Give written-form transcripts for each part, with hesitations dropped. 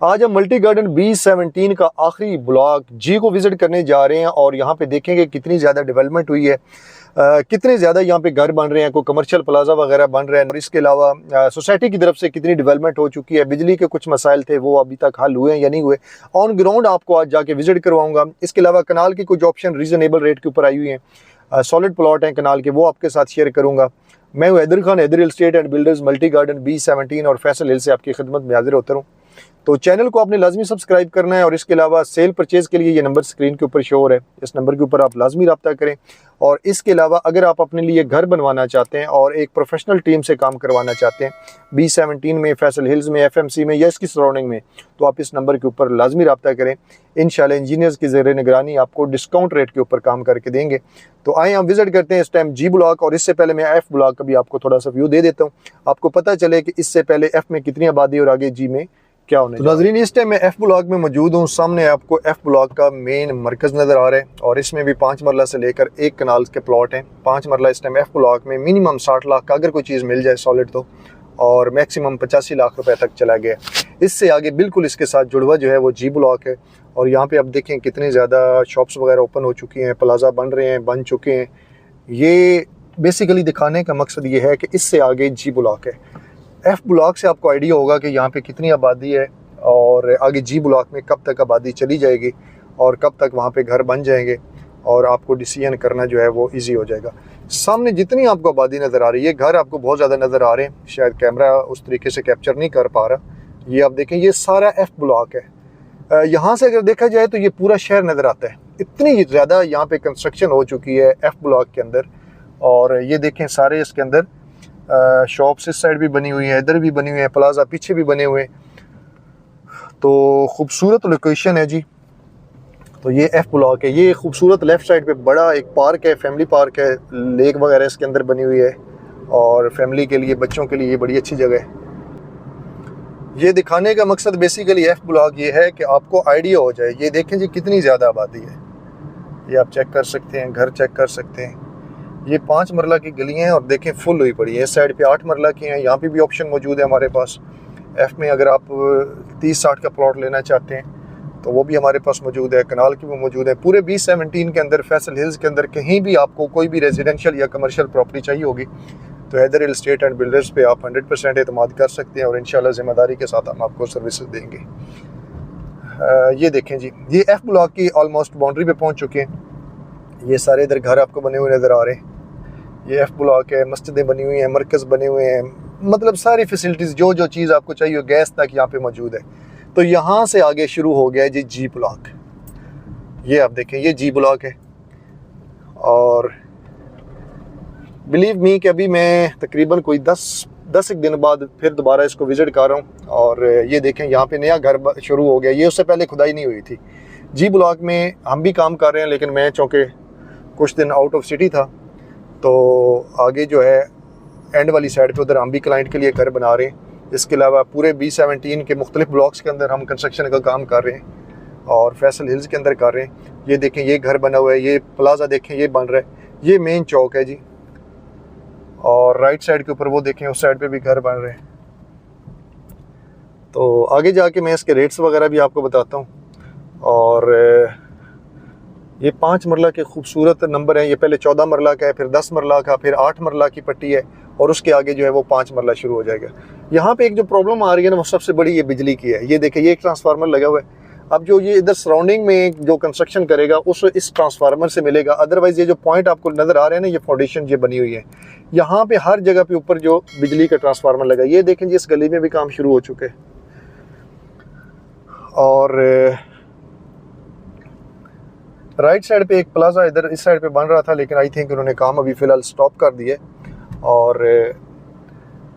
आज हम multi garden B17 का आखिरी ब्लॉक जी को विजिट करने जा रहे हैं और यहाँ पे देखेंगे कितनी ज़्यादा डेवलपमेंट हुई है, कितने ज़्यादा यहाँ पे घर बन रहे हैं, कोई कमर्शियल प्लाजा वगैरह बन रहे हैं और इसके अलावा सोसाइटी की तरफ से कितनी डेवलपमेंट हो चुकी है। बिजली के कुछ मसाइल थे वो अभी तक हल हुए हैं या नहीं हुए, ऑन ग्राउंड आपको आज जाके विजिट करवाऊंगा। इसके अलावा कनाल की कुछ ऑप्शन रीजनेबल रेट के ऊपर आई हुई हैं, सॉलिड प्लॉट हैं कनाल के, वो आपके साथ शेयर करूँगा। मैं हूँ Haider Khan, Haider estate and builders, multi garden B17 और फैसल हिल से आपकी खिदमत में हाजिर होता हूँ। तो चैनल को आपने लाजमी सब्सक्राइब करना है और इसके अलावा सेल परचेज के लिए ये नंबर स्क्रीन के ऊपर शो हो रहा है, इस नंबर के ऊपर आप लाजमी रब्ता करें। और इसके अलावा अगर आप अपने लिए घर बनवाना चाहते हैं और एक प्रोफेशनल टीम से काम करवाना चाहते हैं B17 में, फैसल हिल्स में, FMC में या इसकी सराउंडिंग में, तो आप इस नंबर के ऊपर लाजमी रब्ता करें। इंशाल्लाह इंजीनियर्स की ज़ेर निगरानी आपको डिस्काउंट रेट के ऊपर काम करके देंगे। तो आए हम विजिट करते हैं इस टाइम जी ब्लॉक, और इससे पहले मैं F ब्लॉक का भी आपको थोड़ा सा व्यू दे देता हूँ, आपको पता चले कि इससे पहले F में कितनी आबादी और आगे जी में क्या होने। तो नाज़रीन, इस टाइम मैं F ब्लॉक में मौजूद हूँ। सामने आपको F ब्लॉक का मेन मरकज़ नज़र आ रहा है और इसमें भी 5 मरला से लेकर 1 कनाल के प्लॉट हैं। 5 मरला इस टाइम F ब्लॉक में मिनिमम 60 लाख का अगर कोई चीज़ मिल जाए सॉलिड तो, और मैक्सिमम 85 लाख रुपए तक चला गया। इससे आगे बिल्कुल इसके साथ जुड़वा जो है वो जी ब्लॉक है। और यहाँ पे आप देखें कितनी ज़्यादा शॉप्स वगैरह ओपन हो चुकी हैं, प्लाजा बन रहे हैं, बन चुके हैं। ये बेसिकली दिखाने का मकसद ये है कि इससे आगे जी ब्लॉक है। F ब्लॉक से आपको आइडिया होगा कि यहाँ पे कितनी आबादी है और आगे जी ब्लॉक में कब तक आबादी चली जाएगी और कब तक वहाँ पे घर बन जाएंगे, और आपको डिसीजन करना जो है वो इजी हो जाएगा। सामने जितनी आपको आबादी नज़र आ रही है, घर आपको बहुत ज़्यादा नज़र आ रहे हैं, शायद कैमरा उस तरीके से कैप्चर नहीं कर पा रहा। ये आप देखें, ये सारा F ब्लॉक है। यहाँ से अगर देखा जाए तो ये पूरा शहर नज़र आता है। इतनी ज़्यादा यहाँ पे कंस्ट्रक्शन हो चुकी है F ब्लॉक के अंदर। और ये देखें सारे इसके अंदर शॉप्स इस साइड भी बनी हुई है, इधर भी बनी हुई है, प्लाजा पीछे भी बने हुए हैं। तो खूबसूरत लोकेशन है जी। तो ये F ब्लॉक है। ये खूबसूरत लेफ़्ट साइड पे बड़ा एक पार्क है, फैमिली पार्क है, लेक वगैरह इसके अंदर बनी हुई है और फैमिली के लिए, बच्चों के लिए ये बड़ी अच्छी जगह है। ये दिखाने का मकसद बेसिकली F ब्लॉक ये है कि आपको आइडिया हो जाए। ये देखें जी कितनी ज़्यादा आबादी है, ये आप चेक कर सकते हैं, घर चेक कर सकते हैं। ये 5 मरला की गलियाँ हैं और देखें फुल हुई पड़ी है। इस साइड पे 8 मरला की हैं, यहाँ पे भी ऑप्शन मौजूद है हमारे पास। F में अगर आप 30-60 का प्लॉट लेना चाहते हैं तो वो भी हमारे पास मौजूद है, कनाल की भी मौजूद है। पूरे B17 के अंदर, फैसल हिल्स के अंदर कहीं भी आपको कोई भी रेजिडेंशियल या कमर्शियल प्रॉपर्टी चाहिए होगी तो हैदर एस्टेट एंड बिल्डर्स पे आप 100% एतमाद कर सकते हैं और इंशाल्लाह ज़िम्मेदारी के साथ हम आपको सर्विसेज देंगे। ये देखें जी, ये F ब्लॉक की ऑलमोस्ट बाउंड्री पे पहुँच चुके हैं। ये सारे इधर घर आपको बने हुए नज़र आ रहे हैं। ये F ब्लॉक है, मस्जिदें बनी हुई हैं, मरकज़ बने हुए हैं, मतलब सारी फैसिलिटीज़ जो चीज़ आपको चाहिए, गैस तक यहाँ पे मौजूद है। तो यहाँ से आगे शुरू हो गया है जी ब्लॉक। ये आप देखें, ये जी ब्लॉक है। और बिलीव मी कि अभी मैं तकरीबन कोई 10 एक दिन बाद फिर दोबारा इसको विज़िट कर रहा हूँ। और ये देखें यहाँ पे नया घर शुरू हो गया। ये उससे पहले खुदाई नहीं हुई थी। जी ब्लॉक में हम भी काम कर रहे हैं, लेकिन मैं चूँकि कुछ दिन आउट ऑफ सिटी था तो आगे जो है एंड वाली साइड पे उधर हम भी क्लाइंट के लिए घर बना रहे हैं। इसके अलावा पूरे B17 के मुख्तलिफ ब्लॉक्स के अंदर हम कंस्ट्रक्शन का काम कर रहे हैं और फैसल हिल्स के अंदर कर रहे हैं। ये देखें, ये घर बना हुआ है, ये प्लाजा देखें, ये बन रहा है। ये मेन चौक है जी। और राइट साइड के ऊपर वो देखें, उस साइड पे भी घर बन रहे हैं। तो आगे जाके मैं इसके रेट्स वगैरह भी आपको बताता हूँ। और ये 5 मरला के खूबसूरत नंबर हैं। ये पहले 14 मरला का है, फिर 10 मरला का, फिर 8 मरला की पट्टी है और उसके आगे जो है वो 5 मरला शुरू हो जाएगा। यहाँ पे एक जो प्रॉब्लम आ रही है ना, वो सबसे बड़ी ये बिजली की है। ये देखिए, ये एक ट्रांसफार्मर लगा हुआ है। अब जो ये इधर सराउंडिंग में जो कंस्ट्रक्शन करेगा उस इस ट्रांसफार्मर से मिलेगा। अदरवाइज़ ये जो पॉइंट आपको नज़र आ रहे हैं ना, ये फाउंडेशन ये बनी हुई है, यहाँ पे हर जगह पे ऊपर जो बिजली का ट्रांसफार्मर लगा। ये देखें जी, इस गली में भी काम शुरू हो चुके हैं। और राइट साइड पे एक प्लाजा इधर इस साइड पे बन रहा था, लेकिन आई थिंक उन्होंने काम अभी फ़िलहाल स्टॉप कर दिए। और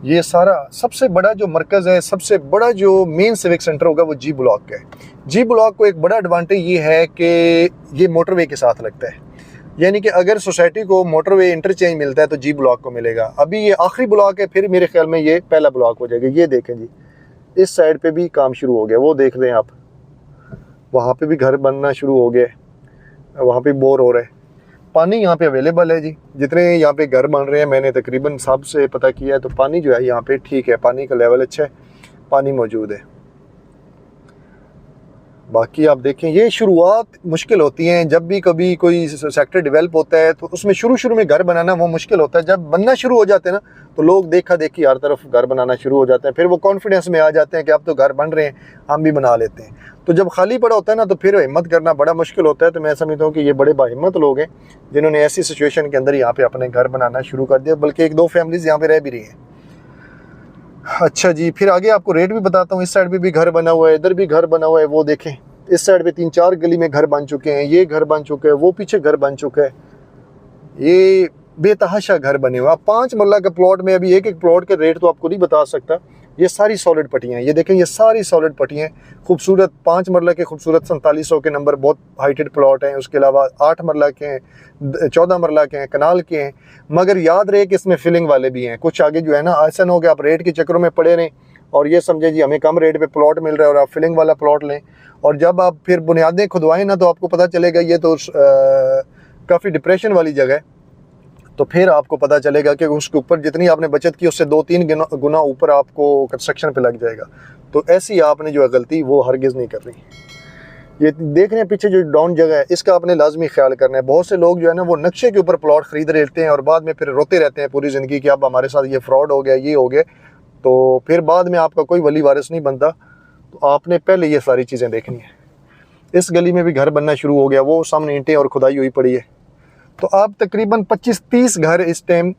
ये सारा सबसे बड़ा जो मरकज़ है, सबसे बड़ा जो मेन सिविक सेंटर होगा वो जी ब्लॉक का है। जी ब्लॉक को एक बड़ा एडवांटेज ये है कि ये मोटरवे के साथ लगता है, यानी कि अगर सोसाइटी को मोटरवे इंटरचेंज मिलता है तो जी ब्लॉक को मिलेगा। अभी ये आखिरी ब्लॉक है, फिर मेरे ख्याल में ये पहला ब्लॉक हो जाएगा। ये देखें जी, इस साइड पे भी काम शुरू हो गया, वो देख लें आप, वहाँ पे भी घर बनना शुरू हो गए, वहाँ पे बोर हो रहे हैं। पानी यहाँ पे अवेलेबल है जी। जितने यहाँ पे घर बन रहे हैं, मैंने तकरीबन सब से पता किया है, तो पानी जो है यहाँ पे ठीक है, पानी का लेवल अच्छा है, पानी मौजूद है। बाकी आप देखें ये शुरुआत मुश्किल होती हैं, जब भी कभी कोई सेक्टर डेवलप होता है तो उसमें शुरू में घर बनाना वो मुश्किल होता है। जब बनना शुरू हो जाते हैं ना तो लोग देखा देखी हर तरफ घर बनाना शुरू हो जाते हैं, फिर वो कॉन्फिडेंस में आ जाते हैं कि अब तो घर बन रहे हैं हम भी बना लेते हैं। तो जब खाली पड़ा होता है ना तो फिर हिम्मत करना बड़ा मुश्किल होता है। तो मैं समझता हूँ कि ये बड़े बाहिम्मत लोग हैं जिन्होंने ऐसी सिचुएशन के अंदर यहाँ पे अपने घर बनाना शुरू कर दिया, बल्कि 1-2 फैमिलीज यहाँ पे रह भी रही हैं। अच्छा जी, फिर आगे आपको रेट भी बताता हूँ। इस साइड पे भी घर बना हुआ है, इधर भी घर बना हुआ है, वो देखें इस साइड पे 3-4 गली में घर बन चुके हैं, ये घर बन चुके हैं, वो पीछे घर बन चुका है, ये बेतहाशा घर बने हुए। अब 5 मरला के प्लॉट में अभी एक प्लॉट के रेट तो आपको नहीं बता सकता। ये सारी सॉलिड पट्टियाँ हैं, ये देखें ये सारी सॉलिड पट्टियाँ हैं, खूबसूरत 5 मरला के खूबसूरत 4700 के नंबर, बहुत हाइटेड प्लॉट हैं। उसके अलावा 8 मरला के हैं, 14 मरला के हैं, कनाल के हैं। मगर याद रहे कि इसमें फिलिंग वाले भी हैं कुछ आगे जो है ना। ऐसा ना हो कि आप रेट के चक्करों में पड़े रहें और ये समझे जी हमें कम रेट पे प्लॉट मिल रहा है और आप फिलिंग वाला प्लॉट लें, और जब आप फिर बुनियादें खुदवाएं ना तो आपको पता चलेगा ये तो काफ़ी डिप्रेशन वाली जगह है। तो फिर आपको पता चलेगा कि उसके ऊपर जितनी आपने बचत की उससे 2-3 गुना ऊपर आपको कंस्ट्रक्शन पे लग जाएगा। तो ऐसी आपने जो है गलती वो हरगिज़ नहीं करनी। ये देख रहे हैं पीछे जो डाउन जगह है, इसका आपने लाजमी ख्याल करना है। बहुत से लोग जो है ना वो नक्शे के ऊपर प्लॉट खरीद लेते हैं और बाद में फिर रोते रहते हैं पूरी ज़िंदगी कि अब हमारे साथ ये फ्रॉड हो गया, ये हो गया। तो फिर बाद में आपका कोई वली वारिस नहीं बनता। तो आपने पहले ये सारी चीज़ें देखनी है। इस गली में भी घर बनना शुरू हो गया, वो सामने ईंटें और खुदाई हुई पड़ी है। तो अब तकरीबन 25-30 घर इस टाइम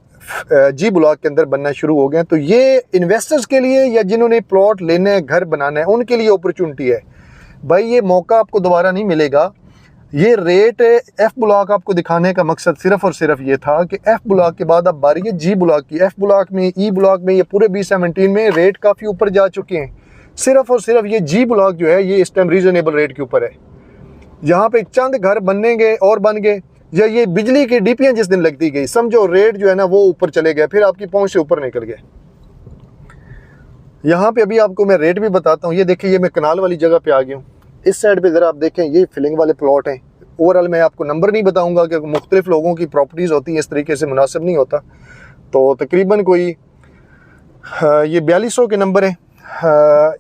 जी ब्लॉक के अंदर बनना शुरू हो गए। तो ये इन्वेस्टर्स के लिए या जिन्होंने प्लॉट लेना है, घर बनाना है, उनके लिए अपॉर्चुनिटी है भाई। ये मौका आपको दोबारा नहीं मिलेगा। ये रेट एफ ब्लॉक आपको दिखाने का मकसद सिर्फ और सिर्फ ये था कि एफ ब्लॉक के बाद अब बारी है जी ब्लॉक की। एफ ब्लॉक में, ई ब्लॉक में, ये पूरे B17 में रेट काफ़ी ऊपर जा चुके हैं। सिर्फ और सिर्फ ये जी ब्लॉक जो है ये इस टाइम रीजनेबल रेट के ऊपर है। यहाँ पे चंद घर बनने और बन गए, या ये बिजली की डीपियाँ जिस दिन लगती गई समझो रेट जो है ना वो ऊपर चले गए, फिर आपकी पहुँच से ऊपर निकल गए। यहाँ पे अभी आपको मैं रेट भी बताता हूँ। ये देखिए ये मैं कनाल वाली जगह पे आ गया हूँ। इस साइड पे ज़रा आप देखें ये फिलिंग वाले प्लॉट हैं। ओवरऑल मैं आपको नंबर नहीं बताऊँगा क्योंकि मुख्तलिफ लोगों की प्रॉपर्टीज़ होती हैं, इस तरीके से मुनासिब नहीं होता। तो तकरीबन कोई ये 4200 के नंबर है।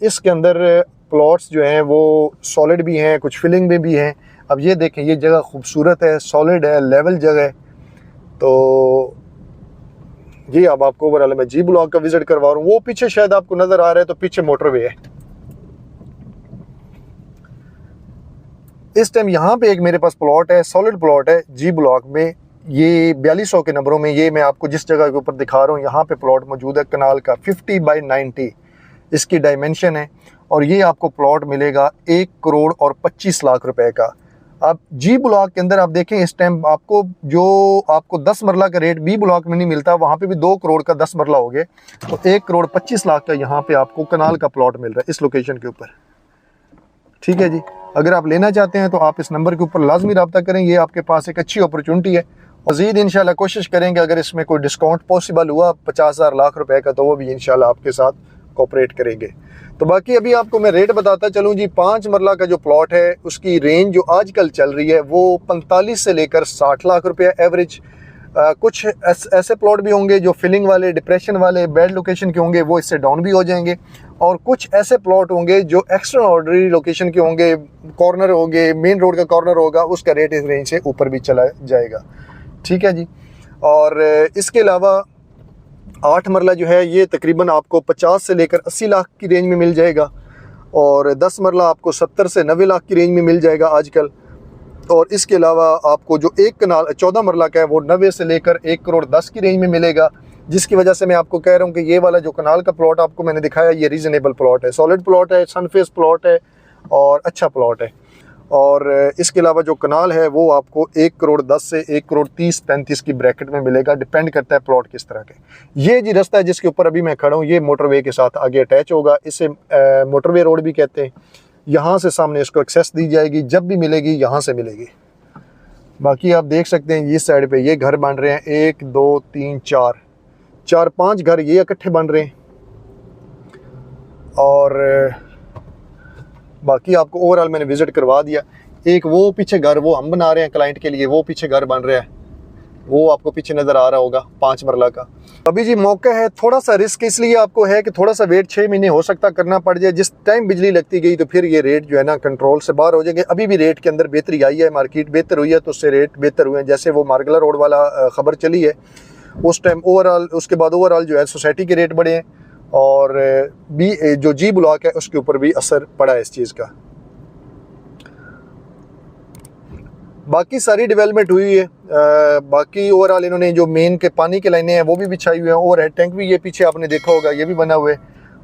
इसके अंदर प्लॉट्स जो हैं वो सॉलिड भी हैं, कुछ फिलिंग में भी हैं। अब ये देखें ये जगह खूबसूरत है, सॉलिड है, लेवल जगह है। तो ये अब आपको ओवरऑल मैं जी ब्लॉक का विजिट करवा रहा हूँ। वो पीछे शायद आपको नज़र आ रहा है, तो पीछे मोटरवे है। इस टाइम यहाँ पे एक मेरे पास प्लॉट है, सॉलिड प्लॉट है जी ब्लॉक में। ये 4200 के नंबरों में, ये मैं आपको जिस जगह के ऊपर दिखा रहा हूँ यहाँ पे प्लॉट मौजूद है कनाल का। 50 बाई 90 इसकी डायमेंशन है और ये आपको प्लॉट मिलेगा 1 करोड़ और 25 लाख रुपए का। अब जी ब्लॉक के अंदर आप देखें इस टाइम आपको जो आपको 10 मरला का रेट बी ब्लॉक में नहीं मिलता, वहाँ पे भी 2 करोड़ का 10 मरला हो गए। तो 1 करोड़ 25 लाख का यहाँ पे आपको कनाल का प्लॉट मिल रहा है इस लोकेशन के ऊपर। ठीक है जी, अगर आप लेना चाहते हैं तो आप इस नंबर के ऊपर लाजमी रब्ता करें। ये आपके पास एक अच्छी अपॉर्चुनिटी है। मज़ीद इंशाल्लाह कोशिश करेंगे अगर इसमें कोई डिस्काउंट पॉसिबल हुआ 50,000 लाख रुपए का तो वो भी इंशाल्लाह आपके साथ कोऑपरेट करेंगे। तो बाकी अभी आपको मैं रेट बताता चलूँ जी। 5 मरला का जो प्लॉट है उसकी रेंज जो आजकल चल रही है वो 45 से लेकर 60 लाख रुपये एवरेज। कुछ ऐसे प्लॉट भी होंगे जो फिलिंग वाले, डिप्रेशन वाले, बैड लोकेशन के होंगे, वो इससे डाउन भी हो जाएंगे। और कुछ ऐसे प्लॉट होंगे जो एक्स्ट्रा ऑर्डनरी लोकेशन के होंगे, कॉर्नर होंगे, मेन रोड का कॉर्नर होगा, उसका रेट इस रेंज से ऊपर भी चला जाएगा। ठीक है जी। और इसके अलावा 8 मरला जो है ये तकरीबन आपको 50 से लेकर 80 लाख की रेंज में मिल जाएगा। और 10 मरला आपको 70 से 90 लाख की रेंज में मिल जाएगा आजकल। और इसके अलावा आपको जो एक कनाल 14 मरला का है वो 90 से लेकर 1 करोड़ 10 की रेंज में मिलेगा। जिसकी वजह से मैं आपको कह रहा हूँ कि ये वाला जो कनाल का प्लॉट आपको मैंने दिखाया ये रीज़नेबल प्लॉट है, सॉलिड प्लॉट है, सनफेस प्लॉट है और अच्छा प्लॉट है। और इसके अलावा जो कनाल है वो आपको 1 करोड़ 10 से 1 करोड़ 30-35 की ब्रैकेट में मिलेगा, डिपेंड करता है प्लॉट किस तरह के। ये जी रास्ता है जिसके ऊपर अभी मैं खड़ा हूँ, ये मोटरवे के साथ आगे अटैच होगा। इसे मोटरवे रोड भी कहते हैं। यहाँ से सामने इसको एक्सेस दी जाएगी, जब भी मिलेगी यहाँ से मिलेगी। बाकी आप देख सकते हैं इस साइड पे ये घर बन रहे हैं, 1 2 3 4 5 घर ये इकट्ठे बन रहे हैं। और बाकी आपको ओवरऑल मैंने विज़िट करवा दिया। एक वो पीछे घर वो हम बना रहे हैं क्लाइंट के लिए, वो पीछे घर बन रहा है। वो आपको पीछे नज़र आ रहा होगा 5 मरला का। अभी जी मौका है, थोड़ा सा रिस्क इसलिए आपको है कि थोड़ा सा वेट 6 महीने हो सकता करना पड़ जाए। जिस टाइम बिजली लगती गई तो फिर ये रेट जो है ना कंट्रोल से बाहर हो जाएंगे। अभी भी रेट के अंदर बेहतरी आई है, मार्केट बेहतर हुई है तो उससे रेट बेहतर हुए हैं। जैसे वो मार्गला रोड वाला खबर चली है उस टाइम ओवरऑल, उसके बाद ओवरऑल जो है सोसाइटी के रेट बढ़े हैं और जो जी ब्लॉक है उसके ऊपर भी असर पड़ा है इस चीज़ का। बाकी सारी डेवलपमेंट हुई है। बाकी ओवरऑल इन्होंने जो मेन के पानी के लाइनें हैं वो भी बिछाई हुई हैं, ओवरहेड टैंक भी ये पीछे आपने देखा होगा ये भी बना हुआ है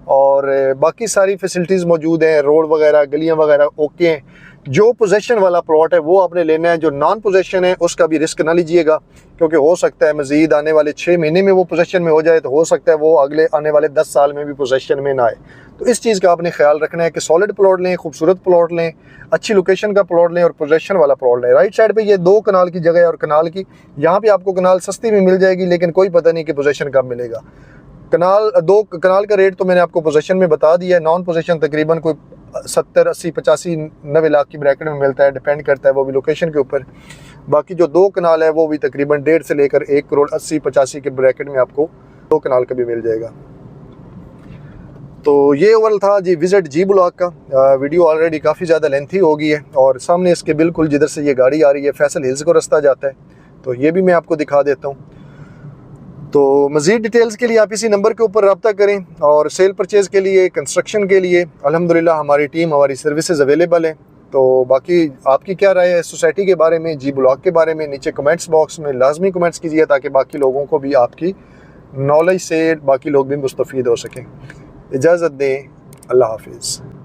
और बाकी सारी फैसिलिटीज़ मौजूद हैं, रोड वगैरह गलियां वगैरह ओके हैं। जो पोजेशन वाला प्लॉट है वो आपने लेना है, जो नॉन पोजेशन है उसका भी रिस्क ना लीजिएगा क्योंकि हो सकता है मज़ीद आने वाले 6 महीने में वो पोजेशन में हो जाए तो हो सकता है वो अगले आने वाले 10 साल में भी पोजेशन में ना आए। तो इस चीज़ का आपने ख्याल रखना है कि सॉलिड प्लॉट लें, खूबसूरत प्लॉट लें, अच्छी लोकेशन का प्लॉट लें और पोजेशन वाला प्लॉट लें। राइट साइड पे ये 2 कनाल की जगह है और कनाल की यहाँ पे आपको कनाल सस्ती में मिल जाएगी लेकिन कोई पता नहीं कि पोजेशन कब मिलेगा। दो कनाल का रेट तो मैंने आपको पोजेशन में बता दिया है, नॉन पोजेशन तकरीबन कोई 70, 80, 85, 90 लाख की ब्रैकेट में मिलता है, डिपेंड करता है वो भी लोकेशन के ऊपर। बाकी जो 2 कनाल है वो भी तकरीबन 1.5 से लेकर 1 करोड़ 80, 85 के ब्रैकेट में आपको 2 कनाल का भी मिल जाएगा। तो ये ओवरऑल था जी विजिट जी ब्लॉक का। वीडियो ऑलरेडी काफ़ी ज़्यादा लेंथी हो गई है और सामने इसके बिल्कुल जिधर से ये गाड़ी आ रही है फैसल हिल्स को रास्ता जाता है, तो ये भी मैं आपको दिखा देता हूँ। तो मज़ीद डिटेल्स के लिए आप इसी नंबर के ऊपर रब्ता करें और सेल परचेज़ के लिए, कंस्ट्रक्शन के लिए अल्हम्दुलिल्लाह हमारी टीम, हमारी सर्विसेज अवेलेबल हैं। तो बाकी आपकी क्या राय है सोसाइटी के बारे में, जी ब्लॉक के बारे में, नीचे कमेंट्स बॉक्स में लाजमी कमेंट्स कीजिए ताकि बाकी लोगों को भी आपकी नॉलेज से बाकी लोग भी मुस्तफ़ीद हो सकें। इजाज़त दें, अल्लाह हाफिज़।